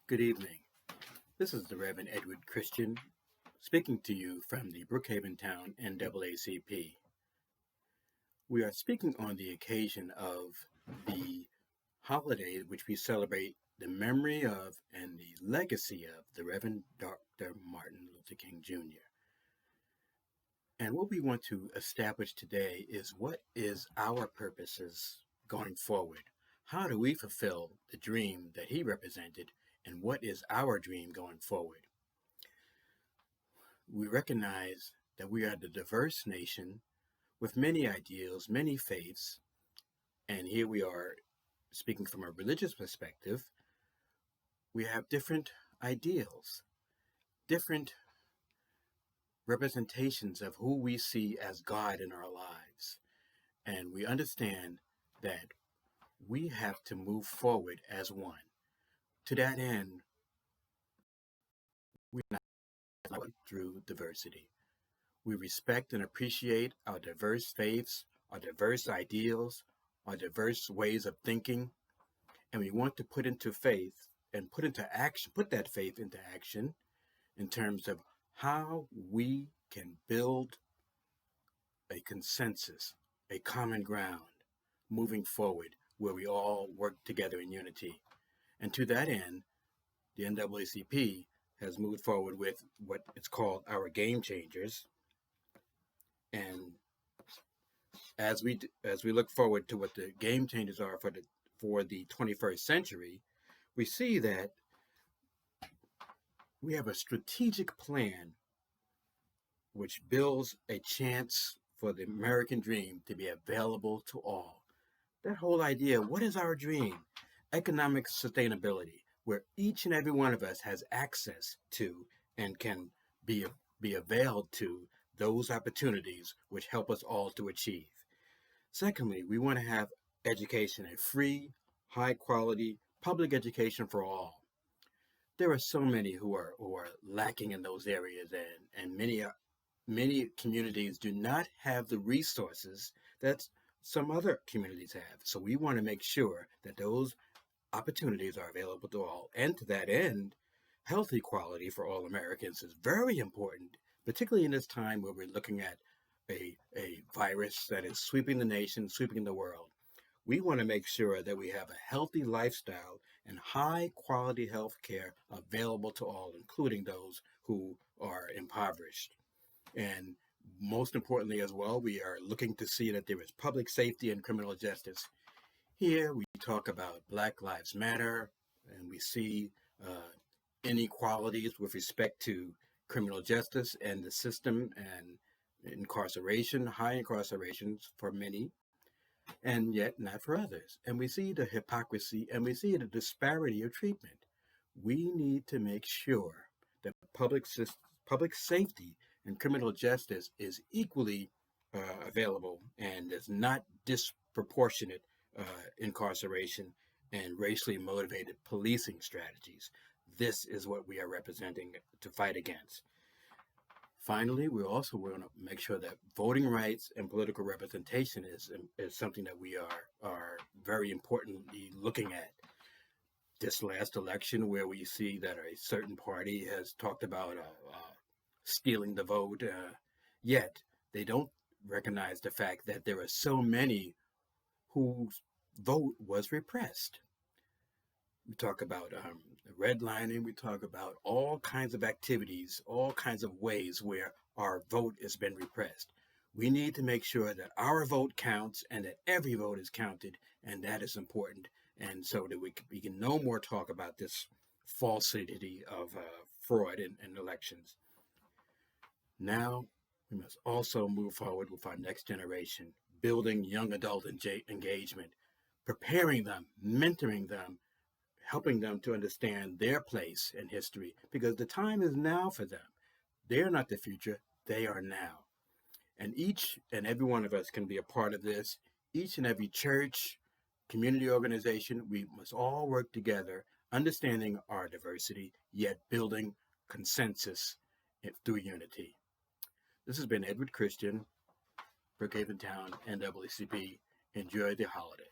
Good evening. This is the Reverend Edward Christian speaking to you from the Brookhaven Town NAACP. We are speaking on the occasion of the holiday which we celebrate the memory of and the legacy of the Reverend Dr. Martin Luther King Jr. And what we want to establish today is what is our purposes going forward. How do we fulfill the dream that he represented, and what is our dream going forward? We recognize that we are the diverse nation with many ideals, many faiths, and here we are speaking from a religious perspective. We have different ideals, different representations of who we see as God in our lives. And we understand that we have to move forward as one. To that end, we not through diversity. We respect and appreciate our diverse faiths, our diverse ideals, our diverse ways of thinking, and we want to put that faith into action in terms of how we can build a consensus, a common ground, moving forward where we all work together in unity. And to that end, the NAACP has moved forward with what it's called our game changers. And as we look forward to what the game changers are for the 21st century, we see that we have a strategic plan which builds a chance for the American dream to be available to all. That whole idea, what is our dream? Economic sustainability, where each and every one of us has access to and can be availed to those opportunities which help us all to achieve. Secondly, we want to have education, a free, high-quality public education for all. There are so many who are lacking in those areas, and many communities do not have the resources that some other communities have. So we want to make sure that those opportunities are available to all. And to that end, health equality for all Americans is very important, particularly in this time where we're looking at a virus that is sweeping the nation, sweeping the world. We want to make sure that we have a healthy lifestyle and high quality health care available to all, including those who are impoverished. And most importantly as well, we are looking to see that there is public safety and criminal justice. Here we talk about Black Lives Matter, and we see inequalities with respect to criminal justice and the system, and incarceration, high incarcerations for many, and yet not for others. And we see the hypocrisy, and we see the disparity of treatment. We need to make sure that public safety and criminal justice is equally available, and is not disproportionate incarceration and racially motivated policing strategies. This is what we are representing to fight against. Finally, we also want to make sure that voting rights and political representation is something that we are very importantly looking at. This last election, where we see that a certain party has talked about stealing the vote, yet they don't recognize the fact that there are so many whose vote was repressed. We talk about redlining, we talk about all kinds of activities, all kinds of ways where our vote has been repressed. We need to make sure that our vote counts and that every vote is counted, and that is important. And so that we can no more talk about this falsity of fraud in elections. Now, we must also move forward with our next generation, building young adult engagement, preparing them, mentoring them, helping them to understand their place in history, because the time is now for them. They're not the future, they are now. And each and every one of us can be a part of this. Each and every church, community organization, we must all work together, understanding our diversity, yet building consensus through unity. This has been Edward Christian, Brookhaven Town, NAACP. Enjoy the holiday.